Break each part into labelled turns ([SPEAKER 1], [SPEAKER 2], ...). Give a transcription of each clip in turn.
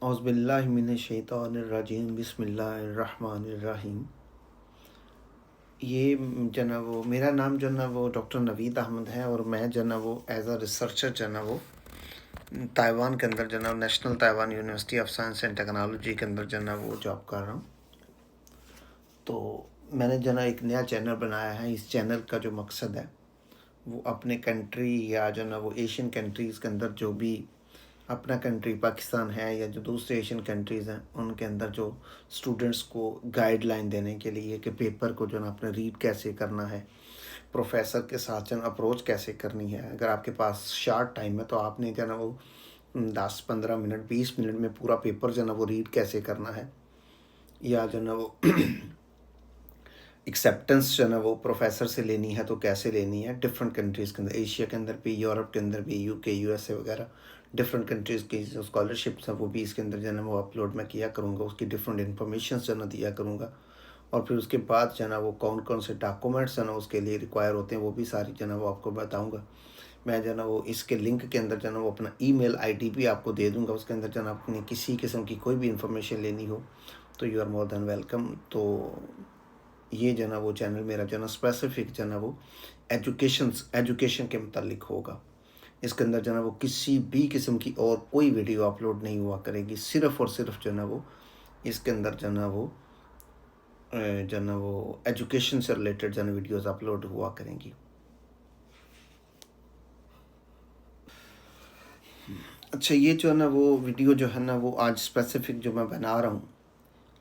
[SPEAKER 1] औज़ुबिल्लाहिमिनश्शैतानिर्रजीम बिस्मिल्लाहिर्रहमानिर्रहीम। ये जो ना वो मेरा नाम जो ना वो डॉक्टर नवीद अहमद है और मैं जो ना वो एज अ रिसर्चर जो ना वो ताइवान के अंदर जो ना national Taiwan university of science and technology के अंदर जो ना वो जॉब कर रहा हूँ। तो मैंने जो ना एक नया चैनल बनाया है। इस चैनल का जो मकसद है वो अपने कंट्री या जो ना वो एशियन कंट्रीज़ के अंदर जो भी अपना कंट्री पाकिस्तान है या जो दूसरे एशियन कंट्रीज़ हैं उनके अंदर जो स्टूडेंट्स को गाइडलाइन देने के लिए कि पेपर को जो ना अपने रीड कैसे करना है, प्रोफेसर के साथ जो अप्रोच कैसे करनी है। अगर आपके पास शार्ट टाइम है तो आपने जो ना वो 10-15 मिनट 20 मिनट में पूरा पेपर जो ना वो रीड कैसे करना है, या जो ना वो एक्सेप्टेंस जो है ना वो प्रोफेसर से लेनी है तो कैसे लेनी है। डिफरेंट कंट्रीज़ के अंदर, एशिया के अंदर भी, यूरोप के अंदर भी, यूके यूएसए वगैरह डिफरेंट कंट्रीज़ की जो स्कॉलरशिप्स हैं वो भी इसके अंदर जो है ना वो अपलोड मैं किया करूँगा। उसकी डिफरेंट इन्फॉर्मेशन जो है ना दिया करूँगा। और फिर उसके बाद जो है ना वो कौन कौन से डॉक्यूमेंट्स जो है ना उसके लिए रिक्वायर होते हैं वो भी सारी जो है ना वो आपको बताऊँगा। मैं जो है ना वो इसके लिंक के अंदर जो है ना वो अपना ईमेल आईडी भी आपको दे दूँगा। उसके अंदर जो है ना अपनी किसी किस्म की कोई भी इन्फॉर्मेशन लेनी हो तो you are more than welcome. तो ये जो है ना वो चैनल मेरा जो है ना स्पेसिफिक जो है ना वो एजुकेशन के मुतालिक होगा। इसके अंदर जो है ना वो किसी भी किस्म की और कोई वीडियो अपलोड नहीं हुआ करेगी। सिर्फ़ और सिर्फ जो है ना वो इसके अंदर जो है ना वो जो है ना वो एजुकेशन से रिलेटेड जो है ना वीडियोज़ अपलोड हुआ करेंगी। अच्छा, ये जो है ना वो वीडियो जो है ना वो आज स्पेसिफिक जो मैं बना रहा हूँ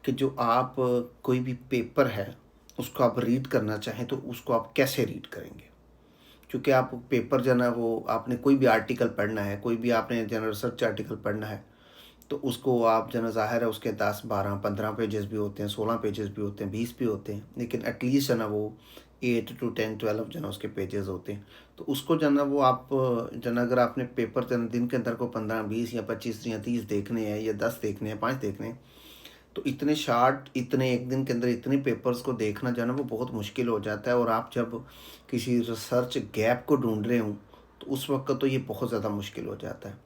[SPEAKER 1] कि जो आप कोई भी पेपर है उसको आप रीड करना चाहें तो उसको आप कैसे रीड करेंगे। क्योंकि आप पेपर जो है ना वो आपने कोई भी आर्टिकल पढ़ना है, कोई भी आपने जो है ना रिसर्च आर्टिकल पढ़ना है तो उसको आप जो है ना ज़ाहिर है उसके 10-12-15 पेजेस भी होते हैं, 16 पेजेस भी होते हैं, 20 भी होते हैं, लेकिन एटलीस्ट जो है ना वो 8 to 10-12 जो है ना उसके पेजेस होते हैं। तो उसको जो है ना वो आप जो है ना अगर आपने पेपर जो है ना दिन के अंदर को 15-20 या 25 या 30 देखने हैं या 10 देखने हैं, 5 देखने हैं, तो इतने शार्ट इतने एक दिन के अंदर इतने पेपर्स को देखना जो है ना वो बहुत मुश्किल हो जाता है। और आप जब किसी रिसर्च गैप को ढूंढ रहे हों तो उस वक्त तो ये बहुत ज़्यादा मुश्किल हो जाता है।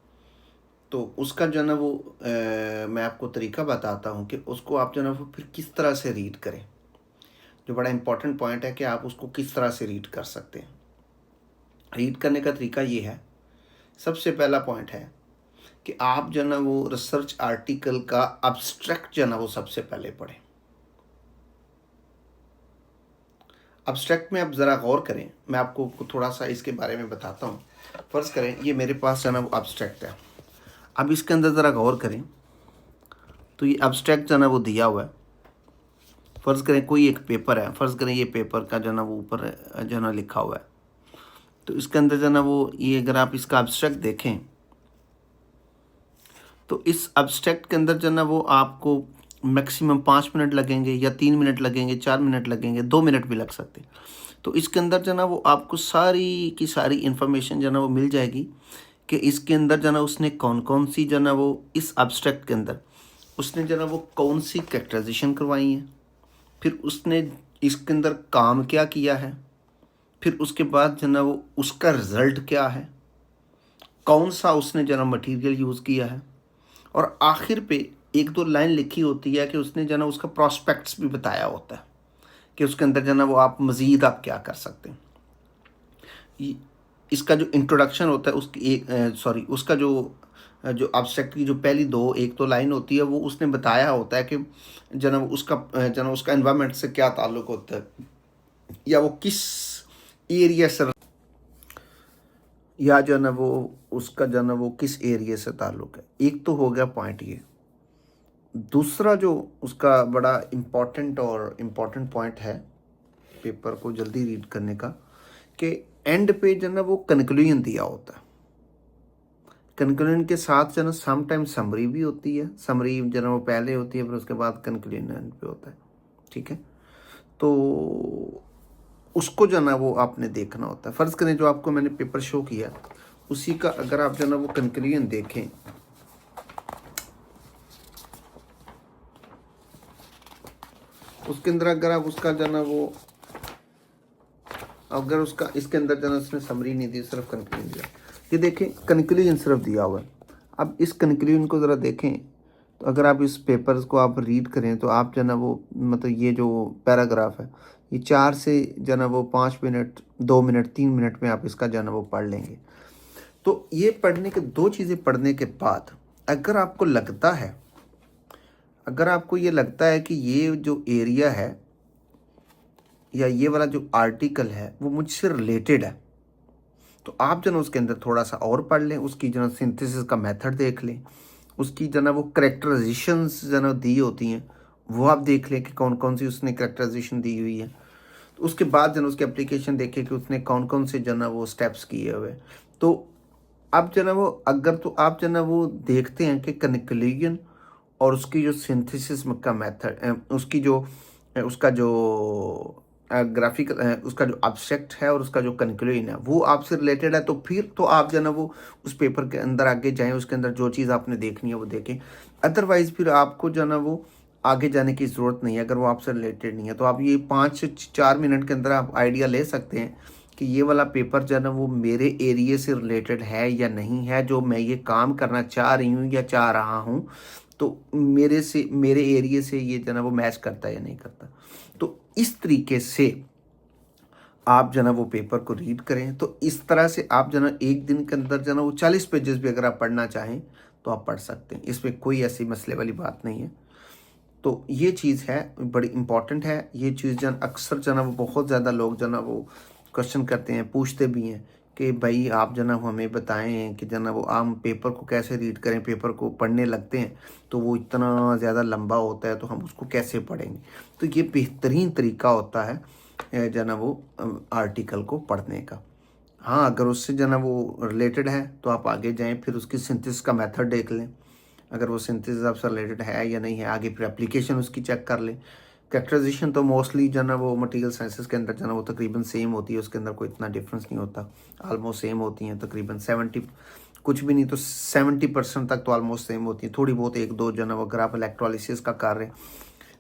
[SPEAKER 1] तो उसका जो है ना वो मैं आपको तरीका बताता हूँ कि उसको आप जो है ना वो फिर किस तरह से रीड करें। जो बड़ा इंपॉर्टेंट पॉइंट है कि आप उसको किस तरह से रीड कर सकते हैं। रीड करने का तरीका ये है, सबसे पहला पॉइंट है कि आप जो है ना वो रिसर्च आर्टिकल का अब्स्ट्रैक्ट जो है ना वो सबसे पहले पढ़ें। अब्स्ट्रैक्ट में आप ज़रा गौर करें, मैं आपको थोड़ा सा इसके बारे में बताता हूँ। फ़र्ज़ करें ये मेरे पास जो है ना वो अब्स्ट्रैक्ट है। अब इसके अंदर ज़रा गौर करें तो ये अब्स्ट्रैक्ट जो है ना वो दिया हुआ है। फ़र्ज़ करें कोई एक पेपर है, फ़र्ज़ करें ये पेपर का जो है ना वो ऊपर जो है ना लिखा हुआ है। तो इसके अंदर जो है ना वो ये अगर आप इसका अब्स्ट्रैक्ट देखें तो इस अब्स्ट्रैक्ट के अंदर जो है ना वो आपको मैक्सिमम 5 मिनट लगेंगे या 3 मिनट लगेंगे, 4 मिनट लगेंगे, 2 मिनट भी लग सकते हैं। तो इसके अंदर जो है ना वो आपको सारी की सारी इन्फॉर्मेशन जो है ना वो मिल जाएगी कि इसके अंदर जो है ना उसने कौन-कौन सी जो है ना वो इस एब्स्ट्रैक्ट के अंदर उसने जो है ना वो कौन-सी कैरेक्टराइज़ेशन करवाई है, फिर उसने इसके अंदर काम क्या किया है, फिर उसके बाद जो है ना वो उसका रिज़ल्ट क्या है, कौन-सा उसने जो है ना मटीरियल यूज़ किया है, और आखिर पे 1-2 लाइन लिखी होती है कि उसने जो है ना उसका प्रॉस्पेक्ट्स भी बताया होता है कि उसके अंदर जो है ना वो आप मज़ीद आप क्या कर सकते हैं। इ इसका जो इंट्रोडक्शन होता है उसकी उसका जो जो एब्स्ट्रैक्ट की जो पहली 2 1-2 लाइन होती है वो उसने बताया होता है कि जो है ना उसका जो है ना उसका एनवायरनमेंट से क्या ताल्लुक होता है, या वो किस एरिया से, या जो है ना वो उसका जो है ना वो किस एरिया से ताल्लुक है। एक तो हो गया पॉइंट ये। दूसरा जो उसका बड़ा इम्पॉर्टेंट पॉइंट है पेपर को जल्दी रीड करने का, कि एंड पे जो है ना वो कंक्लूजन दिया होता है। कंक्लूजन के साथ जो है ना समटाइम समरी भी होती है। समरी जो है ना वो पहले होती है, फिर उसके बाद कंक्लूजन एंड पे होता है। ठीक है, तो उसको जो है ना वो आपने देखना होता है। फ़र्ज़ करें जो आपको मैंने पेपर शो किया उसी का अगर आप जो है ना वो कंक्लूजन देखें, उसके अंदर अगर आप उसका जो है ना वो अगर उसका इसके अंदर जो है ना उसने समरी नहीं दी, सिर्फ कंक्लूजन दिया। ये देखें कंक्लूजन सिर्फ दिया हुआ है। अब इस कंक्लूजन को ज़रा देखें तो अगर आप इस पेपर्स को आप रीड करें तो आप जो है ना वो मतलब ये जो पैराग्राफ है ये 4 से जो है ना वो 5 मिनट, 2 मिनट, 3 मिनट में आप इसका जो है ना वो पढ़ लेंगे। तो ये पढ़ने के 2 चीज़ें पढ़ने के बाद अगर आपको ये लगता है कि ये जो एरिया है या ये वाला जो आर्टिकल है वो मुझसे रिलेटेड है, तो आप जो है ना उसके अंदर थोड़ा सा और पढ़ लें, उसकी जो है सिंथेसिस का मेथड देख लें, उसकी जो है ना वो करेक्टराइजेशंस जो है ना दी होती हैं वो आप देख लें कि कौन कौन सी उसने करेक्टराइजेशन दी हुई है। तो उसके बाद जो है ना उसकी एप्लीकेशन देखें कि उसने कौन कौन से जो है ना वो स्टेप्स किए हुए। तो आप जो है ना वो अगर तो आप जो है ना वो देखते हैं कि कन्क्लूजन और उसकी जो सिंथेसिस का मेथड, उसकी जो उसका जो ग्राफिकल उसका जो एब्स्ट्रैक्ट है और उसका जो कंक्लूजन है वो आपसे रिलेटेड है, तो फिर तो आप जो है ना वो उस पेपर के अंदर आगे जाएं, उसके अंदर जो चीज़ आपने देखनी है वो देखें। अदरवाइज़ फिर आपको जो है ना वो आगे जाने की ज़रूरत नहीं है अगर वो आपसे रिलेटेड नहीं है। तो आप ये 5 से 4 मिनट के अंदर आप आइडिया ले सकते हैं कि ये वाला पेपर जो है ना वो मेरे एरिए से रिलेटेड है या नहीं है, जो मैं ये काम करना चाह रही हूँ या चाह रहा हूँ, तो मेरे एरिए से ये जो है ना वो मैच करता है या नहीं करता। तो इस तरीके से आप जो है ना वो पेपर को रीड करें। तो इस तरह से आप जो है ना एक दिन के अंदर जो है ना वो 40 पेजेस भी अगर आप पढ़ना चाहें तो आप पढ़ सकते हैं, इसमें कोई ऐसी मसले वाली बात नहीं है। तो ये चीज़ है, बड़ी इम्पॉर्टेंट है ये चीज़। जन अक्सर जो है ना वो बहुत ज़्यादा लोग जो है ना वो क्वेश्चन करते हैं, पूछते भी हैं कि भाई आप जो है ना वो हमें बताएं कि जो है ना वो हम पेपर को कैसे रीड करें, पेपर को पढ़ने लगते हैं तो वो इतना ज़्यादा लंबा होता है तो हम उसको कैसे पढ़ेंगे। तो ये बेहतरीन तरीका होता है जो है ना वो आर्टिकल को पढ़ने का। हाँ, अगर उससे जो है ना वो रिलेटेड है तो आप आगे जाएं, फिर उसकी सिंथेसिस का मेथड देख लें, अगर वो सिंथेसिस आपसे रिलेटेड है या नहीं है, आगे फिर एप्लीकेशन उसकी चेक कर लें। कैरेक्टराइजेशन तो मोस्टली जो है ना वो मटेरियल साइंसेस के अंदर जो है ना वो तकरीबन सेम होती है, उसके अंदर कोई इतना डिफरेंस नहीं होता, ऑलमोस्ट सेम होती हैं तकरीबन 70, कुछ भी नहीं तो 70% तक तो ऑलमोस्ट सेम होती है। थोड़ी बहुत एक दो जो है ना वो अगर आप इलेक्ट्रोलिसिस का कार्य,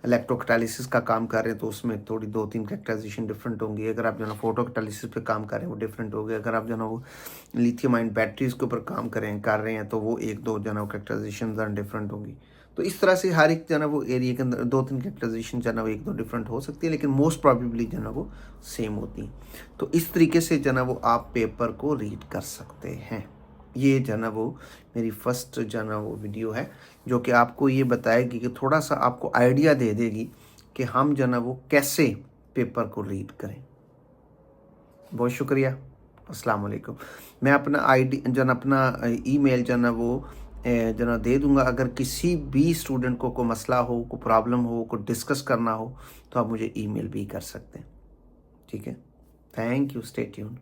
[SPEAKER 1] इलेक्ट्रोकैटालिसिस का काम कर रहे हैं तो उसमें थोड़ी 2-3 कैरेक्टराइजेशन डिफरेंट होंगी। अगर आप जो है ना फोटो कैटालिसिस पे काम कर रहे हैं वो डिफरेंट होगी। अगर आप जो है ना वो लिथियम आयन बैटरीज के ऊपर काम कर रहे हैं तो वो 1-2 जो है ना कैरेक्टराइजेशन डिफरेंट होंगी। तो इस तरह से हर एक जो है ना वो एरिया के अंदर 2-3 कैरेक्टराइजेशन जो है ना वो 1-2 डिफरेंट हो सकती है, लेकिन मोस्ट प्रॉबेबली जो है ना वो सेम होती है। तो इस तरीके से जो है ना वो आप पेपर को रीड कर सकते हैं। ये जो है ना वो मेरी फर्स्ट जो है ना वो वीडियो है जो कि आपको ये बताएगी कि थोड़ा सा आपको आइडिया दे देगी कि हम जो है ना वो कैसे पेपर को रीड करें। बहुत शुक्रिया, अस्सलाम वालेकुम। मैं अपना आईडी जो है ना अपना ईमेल जो है ना वो जो ना दे दूंगा। अगर किसी भी स्टूडेंट को मसला हो, को प्रॉब्लम हो, को डिस्कस करना हो तो आप मुझे ईमेल भी कर सकते हैं। ठीक है, थैंक यू, स्टे ट्यून्ड।